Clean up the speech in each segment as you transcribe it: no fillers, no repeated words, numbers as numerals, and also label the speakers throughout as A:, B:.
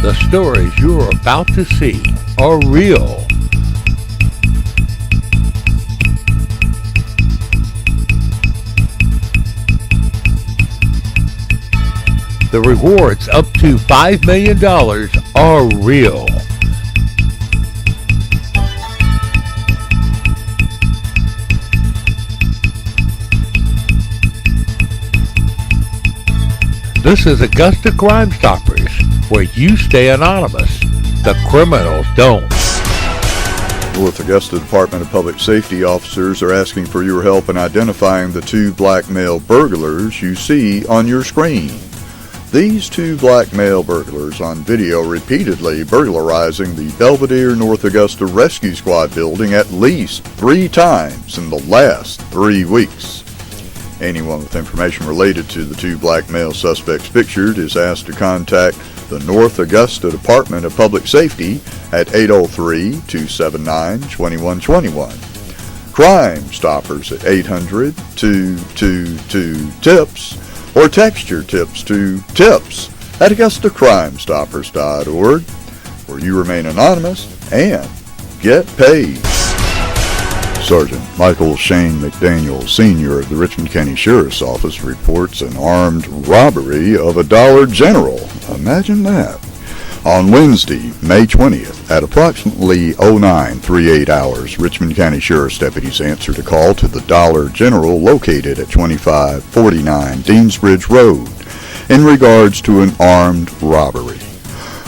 A: The stories you're about to see are real. The rewards up to $5 million are real. This is Augusta Crime Stoppers, where you stay anonymous. The criminals don't.
B: North Augusta Department of Public Safety officers are asking for your help in identifying the two black male burglars you see on your screen. These two black male burglars on video repeatedly burglarizing the Belvedere North Augusta Rescue Squad building at least 3 times in the last 3 weeks. Anyone with information related to the two black male suspects pictured is asked to contact the North Augusta Department of Public Safety at 803-279-2121. Crime Stoppers at 800-222-TIPS, or text your tips to tips@AugustaCrimeStoppers.org, where you remain anonymous and get paid. Sergeant Michael Shane McDaniel, Sr. of the Richmond County Sheriff's Office reports an armed robbery of a Dollar General. Imagine that. On Wednesday, May 20th, at approximately 09:38 hours, Richmond County Sheriff's deputies answered a call to the Dollar General located at 2549 Deansbridge Road in regards to an armed robbery.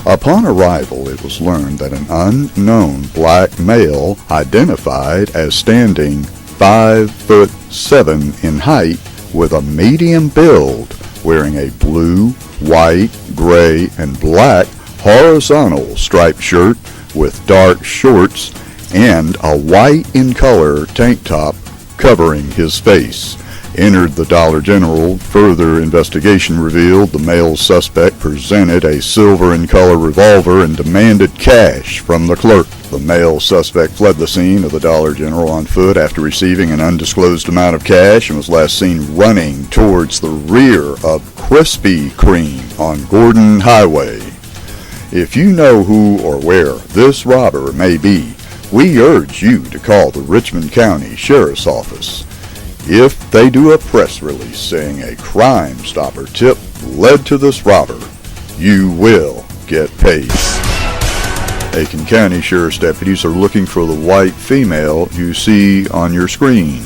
B: Upon arrival, it was learned that an unknown black male, identified as standing 5'7" in height with a medium build, wearing a blue, white, gray, and black horizontal striped shirt with dark shorts and a white in color tank top covering his face, entered the Dollar General. Further investigation revealed the male suspect presented a silver in color revolver and demanded cash from the clerk. The male suspect fled the scene of the Dollar General on foot after receiving an undisclosed amount of cash and was last seen running towards the rear of Krispy Kreme on Gordon Highway. If you know who or where this robber may be, we urge you to call the Richmond County Sheriff's Office. If they do a press release saying a Crime Stopper tip led to this robber, you will get paid. Aiken County Sheriff's deputies are looking for the white female you see on your screen.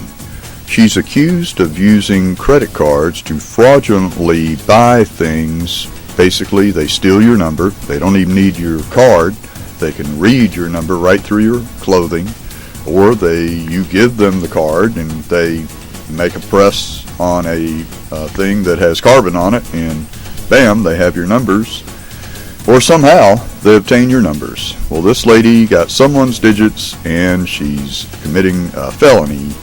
B: She's accused of using credit cards to fraudulently buy things. Basically, they steal your number. They don't even need your card. They can read your number right through your clothing. Or you give them the card and they make a press on a thing that has carbon on it, and bam, they have your numbers. Or somehow they obtain your numbers. Well, this lady got someone's digits and she's committing a felony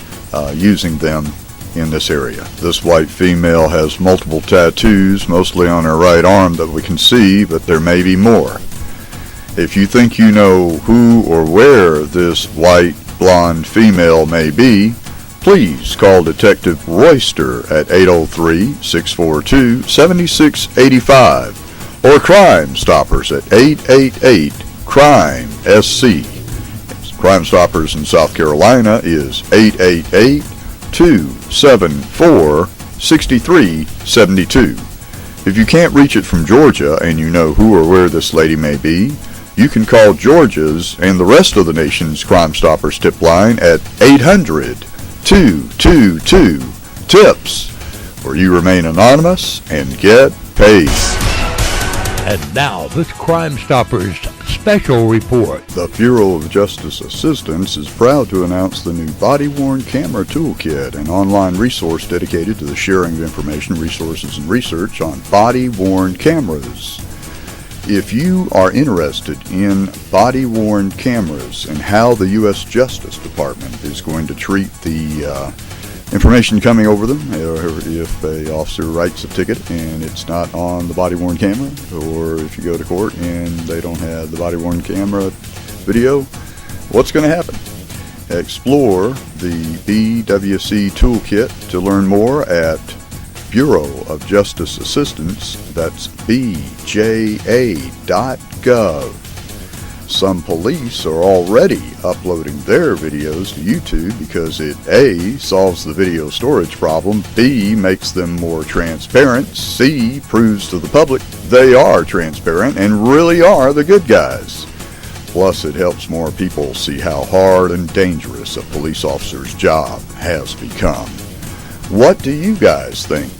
B: using them in this area. This white female has multiple tattoos, mostly on her right arm that we can see, but there may be more. If you think you know who or where this white blonde female may be, please call Detective Royster at 803-642-7685 or Crime Stoppers at 888-CRIME-SC. Crime Stoppers in South Carolina is 888-274-6372. If you can't reach it from Georgia and you know who or where this lady may be, you can call Georgia's and the rest of the nation's Crime Stoppers tip line at 800-222-TIPS, where you remain anonymous and get paid.
A: And now, this Crime Stoppers special report.
B: The Bureau of Justice Assistance is proud to announce the new Body-Worn Camera Toolkit, an online resource dedicated to the sharing of information, resources, and research on body-worn cameras. If you are interested in body-worn cameras and how the U.S. Justice Department is going to treat the information coming over them, if an officer writes a ticket and it's not on the body-worn camera, or if you go to court and they don't have the body-worn camera video, what's going to happen? Explore the BWC Toolkit to learn more at Bureau of Justice Assistance, that's BJA.gov. .gov. Some police are already uploading their videos to YouTube because it A, solves the video storage problem, B, makes them more transparent, C, proves to the public they are transparent and really are the good guys. Plus, it helps more people see how hard and dangerous a police officer's job has become. What do you guys think?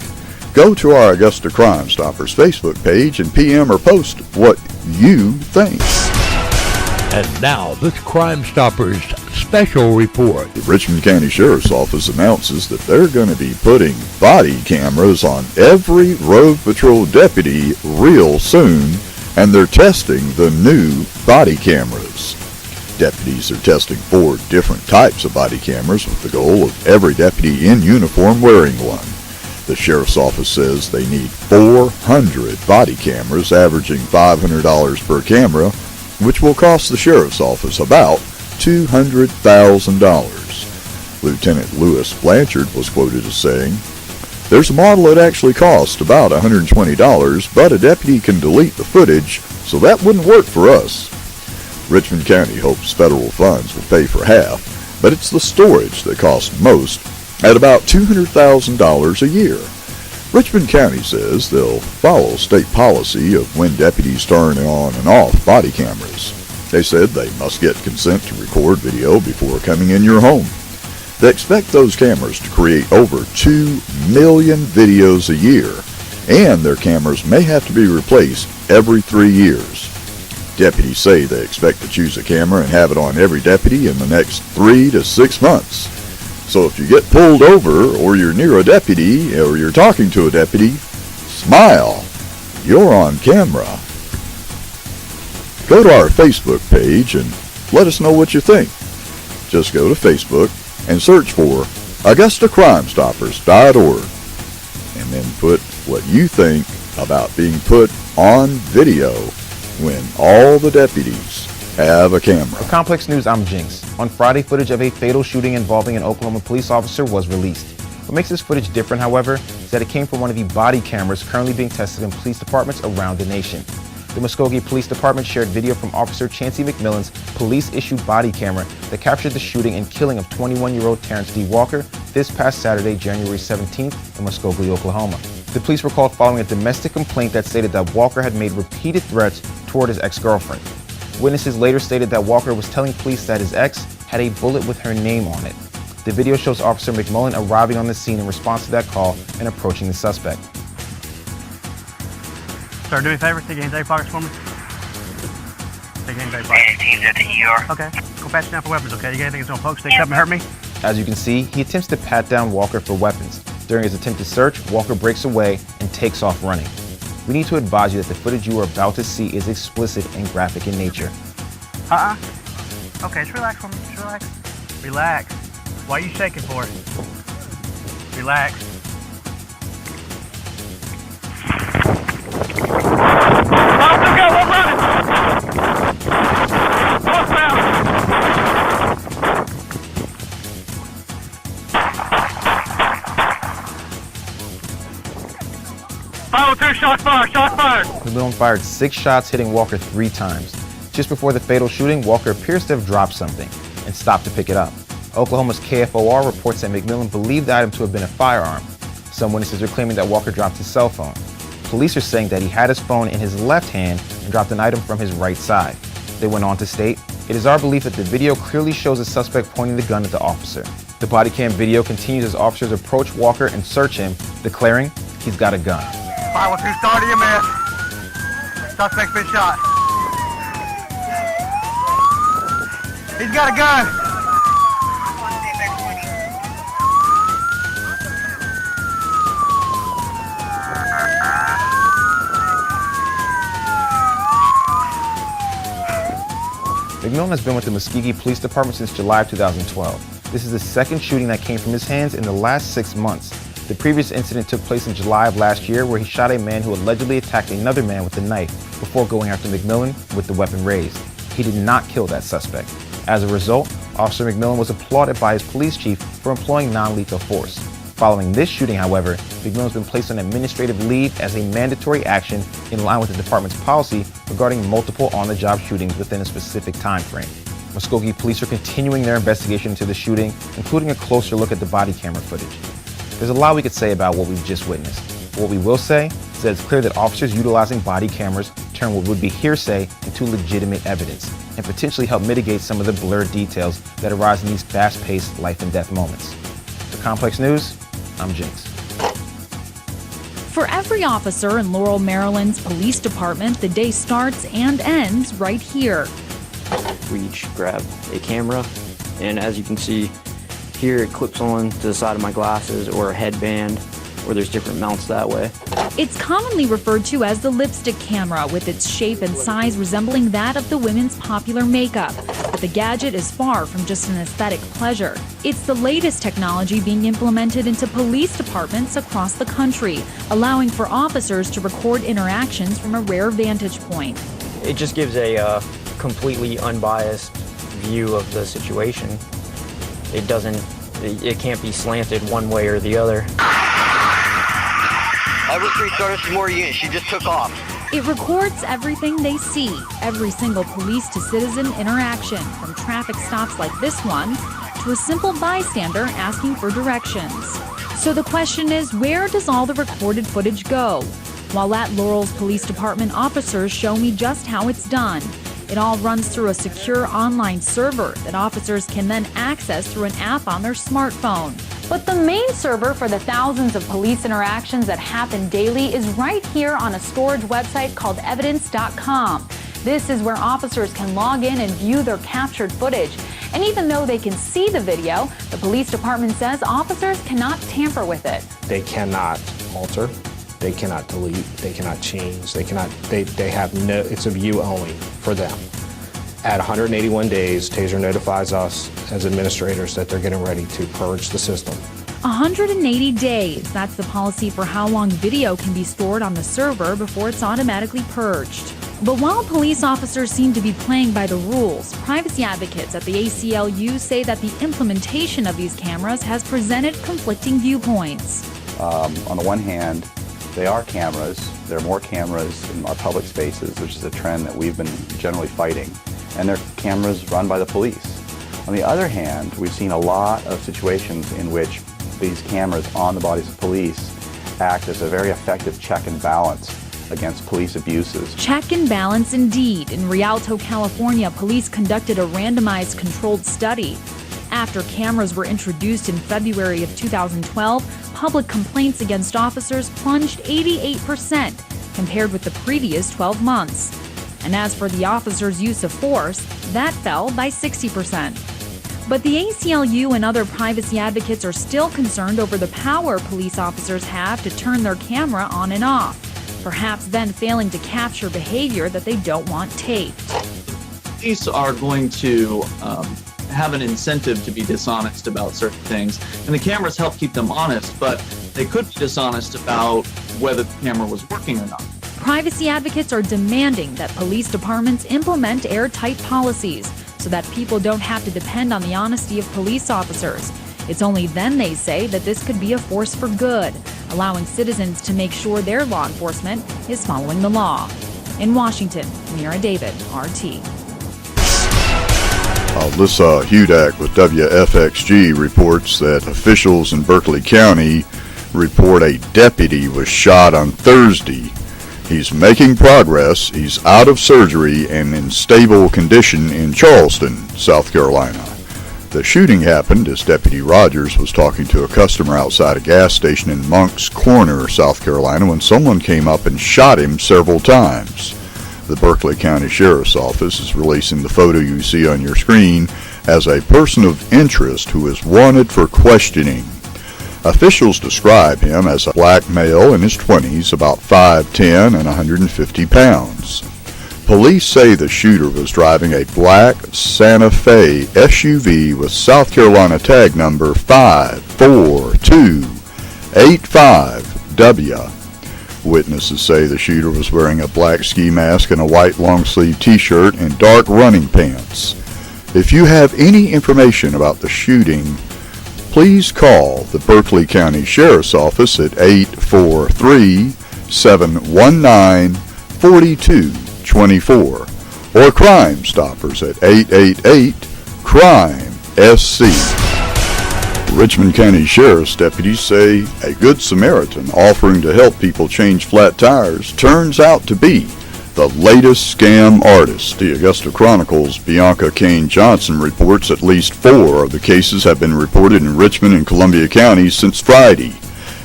B: Go to our Augusta Crime Stoppers Facebook page and PM or post what you think.
A: And now, this Crime Stoppers special report.
B: The Richmond County Sheriff's Office announces that they're going to be putting body cameras on every road patrol deputy real soon, and they're testing the new body cameras. Deputies are testing 4 different types of body cameras with the goal of every deputy in uniform wearing one. The Sheriff's Office says they need 400 body cameras, averaging $500 per camera, which will cost the Sheriff's Office about $200,000. Lieutenant Lewis Blanchard was quoted as saying, "There's a model that actually costs about $120, but a deputy can delete the footage, so that wouldn't work for us." Richmond County hopes federal funds will pay for half, but it's the storage that costs most, at about $200,000 a year. Richmond County says they'll follow state policy of when deputies turn on and off body cameras. They said they must get consent to record video before coming in your home. They expect those cameras to create over 2 million videos a year, and their cameras may have to be replaced every 3 years. Deputies say they expect to choose a camera and have it on every deputy in the next 3 to 6 months. So if you get pulled over, or you're near a deputy, or you're talking to a deputy, smile. You're on camera. Go to our Facebook page and let us know what you think. Just go to Facebook and search for AugustaCrimeStoppers.org, and then put what you think about being put on video when all the deputies have a camera.
C: For Complex News, I'm Jinx. On Friday, footage of a fatal shooting involving an Oklahoma police officer was released. What makes this footage different, however, is that it came from one of the body cameras currently being tested in police departments around the nation. The Muskogee Police Department shared video from Officer Chancey McMillan's police-issued body camera that captured the shooting and killing of 21-year-old Terrence D. Walker this past Saturday, January 17th in Muskogee, Oklahoma. The police were called following a domestic complaint that stated that Walker had made repeated threats toward his ex-girlfriend. Witnesses later stated that Walker was telling police that his ex had a bullet with her name on it. The video shows Officer McMillan arriving on the scene in response to that call and approaching the suspect.
D: Sir, do me a favor, take your hands pockets for me. Take your hands pockets.
E: Teams at the ER.
D: Okay, go pat you down for weapons, okay? You got anything that's gonna poke, stick, cut, and hurt me?
C: As you can see, he attempts to pat down Walker for weapons. During his attempted search, Walker breaks away and takes off running. We need to advise you that the footage you are about to see is explicit and graphic in nature.
D: Okay, just relax for me, just relax. Relax. Why are you shaking for it? Relax. Shots fired! Shots fired!
C: McMillan fired 6 shots, hitting Walker 3 times. Just before the fatal shooting, Walker appears to have dropped something and stopped to pick it up. Oklahoma's KFOR reports that McMillan believed the item to have been a firearm. Some witnesses are claiming that Walker dropped his cell phone. Police are saying that he had his phone in his left hand and dropped an item from his right side. They went on to state, "It is our belief that the video clearly shows a suspect pointing the gun at the officer." The body cam video continues as officers approach Walker and search him, declaring he's got a gun.
D: 512 star to your miss. Suspect's been shot. He's got a gun.
C: McMillan has been with the Muskogee Police Department since July of 2012. This is the second shooting that came from his hands in the last 6 months. The previous incident took place in July of last year, where he shot a man who allegedly attacked another man with a knife before going after McMillan with the weapon raised. He did not kill that suspect. As a result, Officer McMillan was applauded by his police chief for employing non-lethal force. Following this shooting, however, McMillan has been placed on administrative leave as a mandatory action in line with the department's policy regarding multiple on-the-job shootings within a specific time frame. Muskogee police are continuing their investigation into the shooting, including a closer look at the body camera footage. There's a lot we could say about what we've just witnessed. But what we will say is that it's clear that officers utilizing body cameras turn what would be hearsay into legitimate evidence and potentially help mitigate some of the blurred details that arise in these fast-paced life and death moments. For Complex News, I'm Jinx.
E: For every officer in Laurel, Maryland's police department, the day starts and ends right here.
F: We each grab a camera, and as you can see here, it clips on to the side of my glasses or a headband, or there's different mounts that way.
E: It's commonly referred to as the lipstick camera, with its shape and size resembling that of the women's popular makeup. But the gadget is far from just an aesthetic pleasure. It's the latest technology being implemented into police departments across the country, allowing for officers to record interactions from a rare vantage point.
F: It just gives a completely unbiased view of the situation. It can't be slanted one way or the other.
G: Every 3 started some more units. She just took off.
E: It records everything they see, every single police-to-citizen interaction, from traffic stops like this one to a simple bystander asking for directions. So the question is, where does all the recorded footage go? While at Laurel's Police Department, officers show me just how it's done. It all runs through a secure online server that officers can then access through an app on their smartphone. But the main server for the thousands of police interactions that happen daily is right here on a storage website called evidence.com. This is where officers can log in and view their captured footage. And even though they can see the video, the police department says officers cannot tamper with it.
H: They cannot alter, they cannot delete, they cannot change, they have no, it's a view only for them. At 181 days, TASER notifies us as administrators that they're getting ready to purge the system.
E: 180 days, that's the policy for how long video can be stored on the server before it's automatically purged. But while police officers seem to be playing by the rules, privacy advocates at the ACLU say that the implementation of these cameras has presented conflicting viewpoints.
I: On the one hand, they are cameras. There are more cameras in our public spaces, which is a trend that we've been generally fighting. And they're cameras run by the police. On the other hand, we've seen a lot of situations in which these cameras on the bodies of police act as a very effective check and balance against police abuses.
E: Check and balance indeed. In Rialto, California, police conducted a randomized controlled study. After cameras were introduced in February of 2012, public complaints against officers plunged 88% compared with the previous 12 months. And as for the officers' use of force, that fell by 60%. But the ACLU and other privacy advocates are still concerned over the power police officers have to turn their camera on and off, perhaps then failing to capture behavior that they don't want taped.
J: Police are going to have an incentive to be dishonest about certain things, and the cameras help keep them honest, but they could be dishonest about whether the camera was working or not.
E: Privacy advocates are demanding that police departments implement airtight policies so that people don't have to depend on the honesty of police officers. It's only then, they say, that this could be a force for good, allowing citizens to make sure their law enforcement is following the law. In Washington, Mira David, RT.
B: Alyssa Hudak with WFXG reports that officials in Berkeley County report a deputy was shot on Thursday. He's making progress. He's out of surgery and in stable condition in Charleston, South Carolina. The shooting happened as Deputy Rogers was talking to a customer outside a gas station in Moncks Corner, South Carolina, when someone came up and shot him several times. The Berkeley County Sheriff's Office is releasing the photo you see on your screen as a person of interest who is wanted for questioning. Officials describe him as a black male in his 20s, about 5'10" and 150 pounds. Police say the shooter was driving a black Santa Fe SUV with South Carolina tag number 54285W. Witnesses say the shooter was wearing a black ski mask and a white long-sleeve t-shirt and dark running pants. If you have any information about the shooting, please call the Berkeley County Sheriff's Office at 843-719-4224 or Crime Stoppers at 888-CRIME-SC. Richmond County Sheriff's deputies say a good Samaritan offering to help people change flat tires turns out to be the latest scam artist. The Augusta Chronicle's Bianca Kane Johnson reports at least 4 of the cases have been reported in Richmond and Columbia counties since Friday.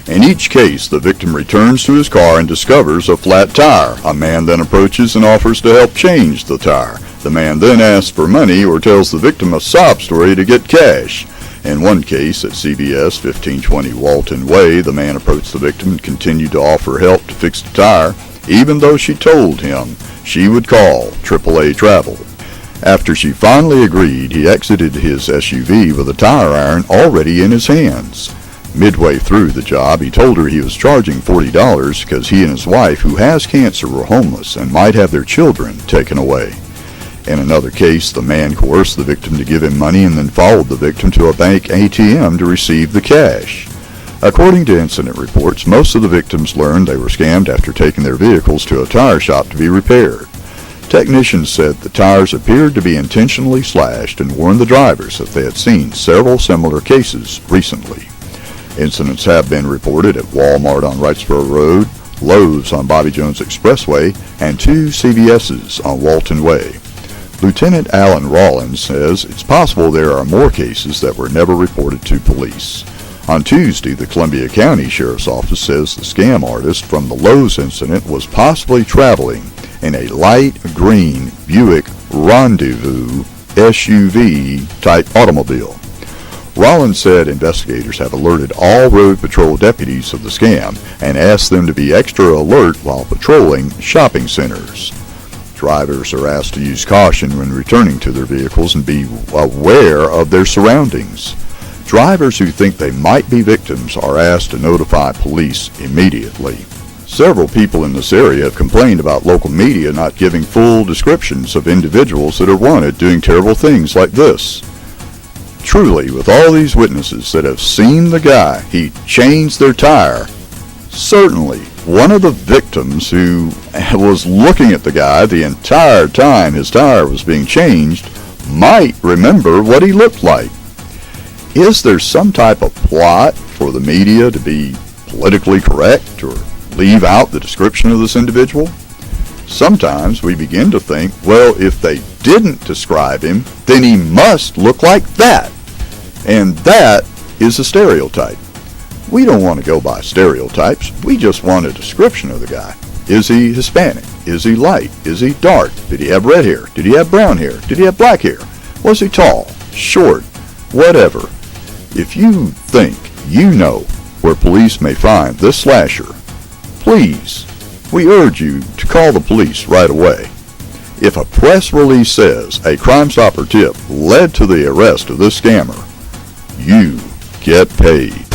B: In each case, the victim returns to his car and discovers a flat tire. A man then approaches and offers to help change the tire. The man then asks for money or tells the victim a sob story to get cash. In one case, at CBS 1520 Walton Way, the man approached the victim and continued to offer help to fix the tire, even though she told him she would call AAA Travel. After she finally agreed, he exited his SUV with a tire iron already in his hands. Midway through the job, he told her he was charging $40 because he and his wife, who has cancer, were homeless and might have their children taken away. In another case, the man coerced the victim to give him money and then followed the victim to a bank ATM to receive the cash. According to incident reports, most of the victims learned they were scammed after taking their vehicles to a tire shop to be repaired. Technicians said the tires appeared to be intentionally slashed and warned the drivers that they had seen several similar cases recently. Incidents have been reported at Walmart on Wrightsboro Road, Lowe's on Bobby Jones Expressway, and 2 CVS's on Walton Way. Lieutenant Alan Rollins says it's possible there are more cases that were never reported to police. On Tuesday, the Columbia County Sheriff's Office says the scam artist from the Lowe's incident was possibly traveling in a light green Buick Rendezvous SUV-type automobile. Rollins said investigators have alerted all road patrol deputies of the scam and asked them to be extra alert while patrolling shopping centers. Drivers are asked to use caution when returning to their vehicles and be aware of their surroundings. Drivers who think they might be victims are asked to notify police immediately. Several people in this area have complained about local media not giving full descriptions of individuals that are wanted doing terrible things like this. Truly, with all these witnesses that have seen the guy, he changed their tire, certainly one of the victims who was looking at the guy the entire time his tire was being changed might remember what he looked like. Is there some type of plot for the media to be politically correct or leave out the description of this individual? Sometimes we begin to think, well, if they didn't describe him, then he must look like that. And that is a stereotype. We don't want to go by stereotypes. We just want a description of the guy. Is he Hispanic? Is he light? Is he dark? Did he have red hair? Did he have brown hair? Did he have black hair? Was he tall? Short? Whatever. If you think you know where police may find this slasher, please, we urge you to call the police right away. If a press release says a Crime Stopper tip led to the arrest of this scammer, you get paid.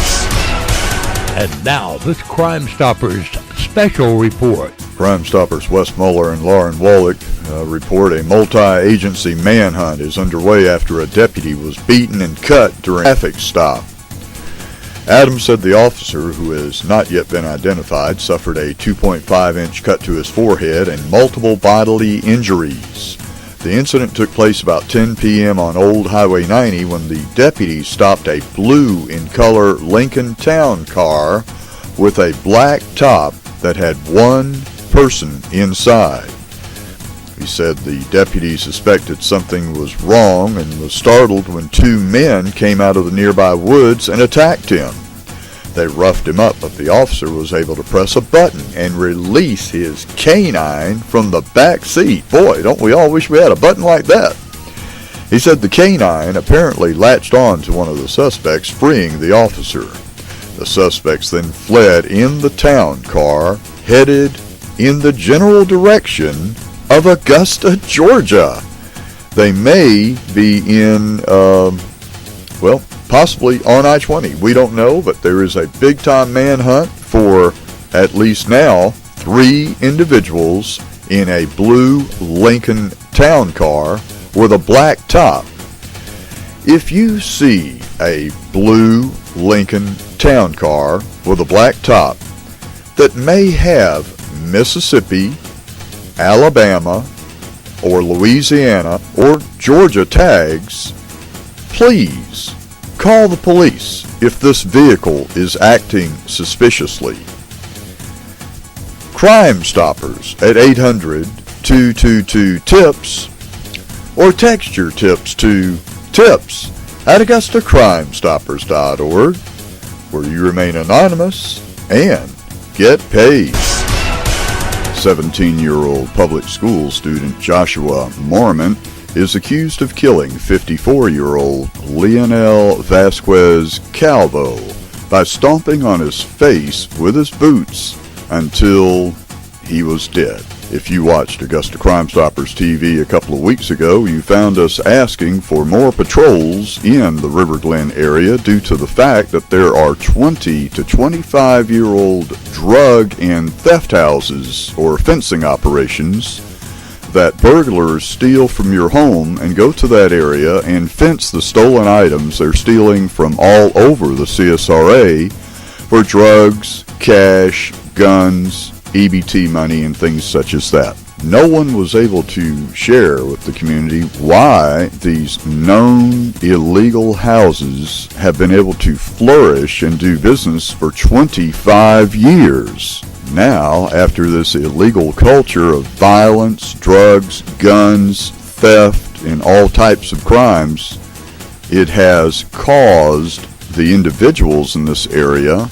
A: And now, this Crime Stoppers special report.
B: Crime Stoppers Wes Muller and Lauren Wallach report a multi-agency manhunt is underway after a deputy was beaten and cut during a traffic stop. Adams said the officer, who has not yet been identified, suffered a 2.5-inch cut to his forehead and multiple bodily injuries. The incident took place about 10 p.m. on Old Highway 90 when the deputy stopped a blue-in-color Lincoln Town car with a black top that had one person inside. He said the deputy suspected something was wrong and was startled when 2 men came out of the nearby woods and attacked him. They roughed him up, but the officer was able to press a button and release his canine from the back seat. Boy, don't we all wish we had a button like that. He said the canine apparently latched on to one of the suspects, freeing the officer. The suspects then fled in the town car, headed in the general direction of Augusta, Georgia. They may be in, possibly on I-20. We don't know, but there is a big-time manhunt for, at least now, 3 individuals in a blue Lincoln Town car with a black top. If you see a blue Lincoln Town Car with a black top that may have Mississippi, Alabama, or Louisiana or Georgia tags, please call the police if this vehicle is acting suspiciously. Crime Stoppers at 800-222-TIPS or text your tips to tips@AugustaCrimeStoppers.org, where you remain anonymous and get paid. 17-year-old public school student Joshua Mormon is accused of killing 54-year-old Leonel Vasquez Calvo by stomping on his face with his boots until he was dead. If you watched Augusta Crime Stoppers TV a couple of weeks ago, you found us asking for more patrols in the River Glen area due to the fact that there are 20 to 25-year-old drug and theft houses or fencing operations that burglars steal from your home and go to that area and fence the stolen items they're stealing from all over the CSRA for drugs, cash, guns, EBT money, and things such as that. No one was able to share with the community why these known illegal houses have been able to flourish and do business for 25 years. Now, after this illegal culture of violence, drugs, guns, theft, and all types of crimes, it has caused the individuals in this area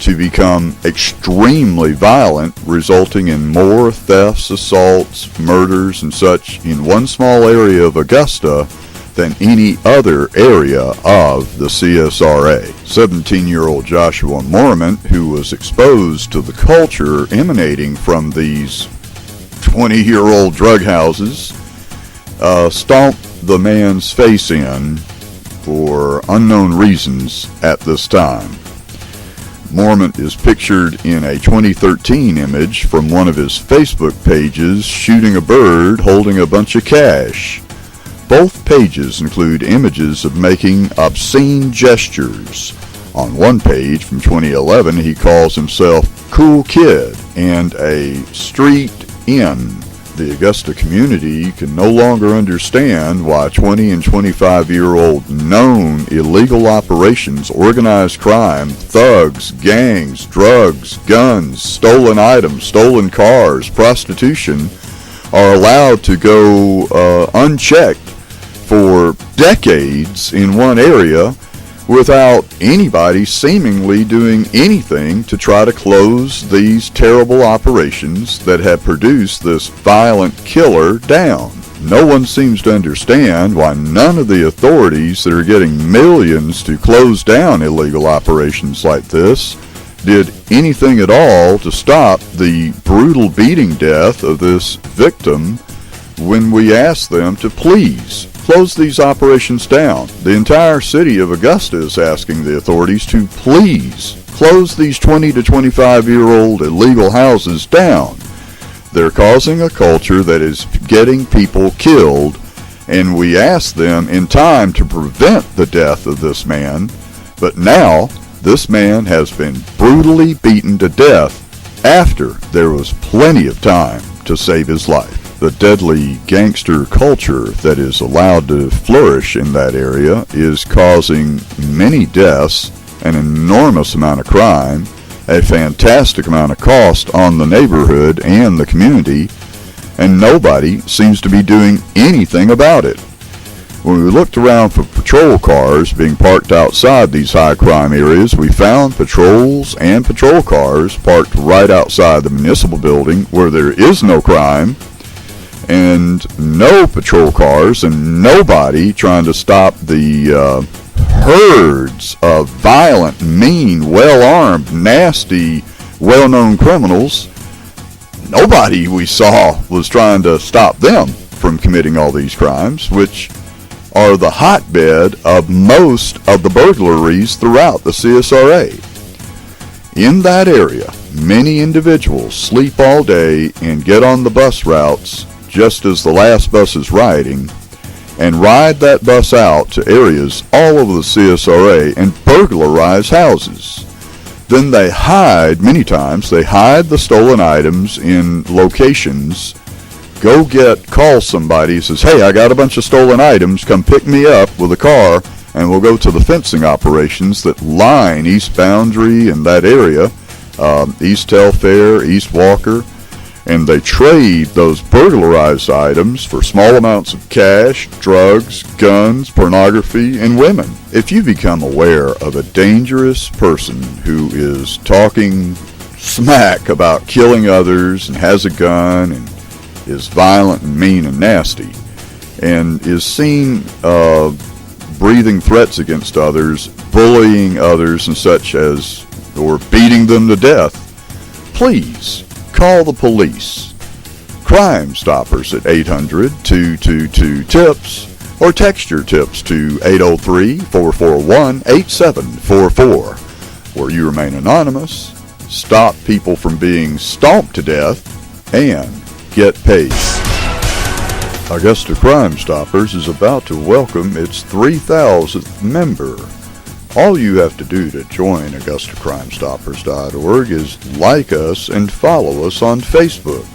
B: to become extremely violent, resulting in more thefts, assaults, murders, and such in one small area of Augusta than any other area of the CSRA. 17-year-old Joshua Mormon, who was exposed to the culture emanating from these 20-year-old drug houses, stomped the man's face in for unknown reasons at this time. Mormon is pictured in a 2013 image from one of his Facebook pages shooting a bird holding a bunch of cash. Both pages include images of making obscene gestures. On one page from 2011, he calls himself Cool Kid and a street in. The Augusta community can no longer understand why 20 and 25-year-old known illegal operations, organized crime, thugs, gangs, drugs, guns, stolen items, stolen cars, prostitution are allowed to go unchecked for decades in one area without anybody seemingly doing anything to try to close these terrible operations that have produced this violent killer down. No one seems to understand why none of the authorities that are getting millions to close down illegal operations like this did anything at all to stop the brutal beating death of this victim when we asked them to please close these operations down. The entire city of Augusta is asking the authorities to please close these 20 to 25-year-old illegal houses down. They're causing a culture that is getting people killed, and we asked them in time to prevent the death of this man, but now this man has been brutally beaten to death after there was plenty of time to save his life. The deadly gangster culture that is allowed to flourish in that area is causing many deaths, an enormous amount of crime, a fantastic amount of cost on the neighborhood and the community, and nobody seems to be doing anything about it. When we looked around for patrol cars being parked outside these high crime areas, we found patrols and patrol cars parked right outside the municipal building where there is no crime, and no patrol cars and nobody trying to stop the herds of violent, mean, well-armed, nasty, well-known criminals. Nobody we saw was trying to stop them from committing all these crimes, which are the hotbed of most of the burglaries throughout the CSRA. In that area, many individuals sleep all day and get on the bus routes just as the last bus is riding, and ride that bus out to areas all over the CSRA and burglarize houses. Then they hide, many times, they hide the stolen items in locations. Call somebody, says, hey, I got a bunch of stolen items, come pick me up with a car, and we'll go to the fencing operations that line East Boundary and that area, East Telfair, East Walker, and they trade those burglarized items for small amounts of cash, drugs, guns, pornography, and women. If you become aware of a dangerous person who is talking smack about killing others and has a gun and is violent and mean and nasty, and is seen breathing threats against others, bullying others and such as, or beating them to death, please call the police. Crime Stoppers at 800-222-TIPS or text your tips to 803-441-8744, where you remain anonymous, stop people from being stomped to death, and get paid. Augusta Crime Stoppers is about to welcome its 3,000th member. All you have to do to join AugustaCrimeStoppers.org is like us and follow us on Facebook.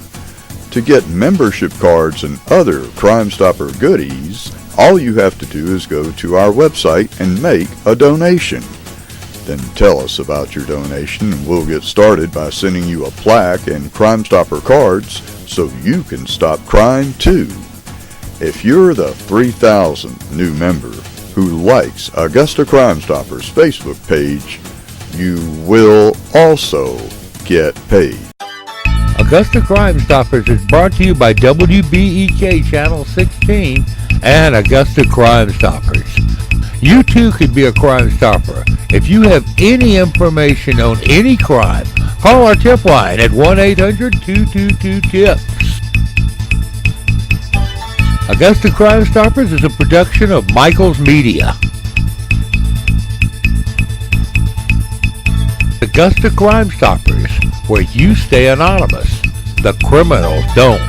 B: To get membership cards and other Crime Stopper goodies, all you have to do is go to our website and make a donation. Then tell us about your donation and we'll get started by sending you a plaque and Crime Stopper cards so you can stop crime too. If you're the 3,000th new member who likes Augusta Crime Stoppers Facebook page, you will also get paid.
A: Augusta Crime Stoppers is brought to you by WBEK Channel 16 and Augusta Crime Stoppers. You too could be a Crime Stopper. If you have any information on any crime, call our tip line at 1-800-222-TIPS. Augusta Crime Stoppers is a production of Michael's Media. Augusta Crime Stoppers, where you stay anonymous. The criminals don't.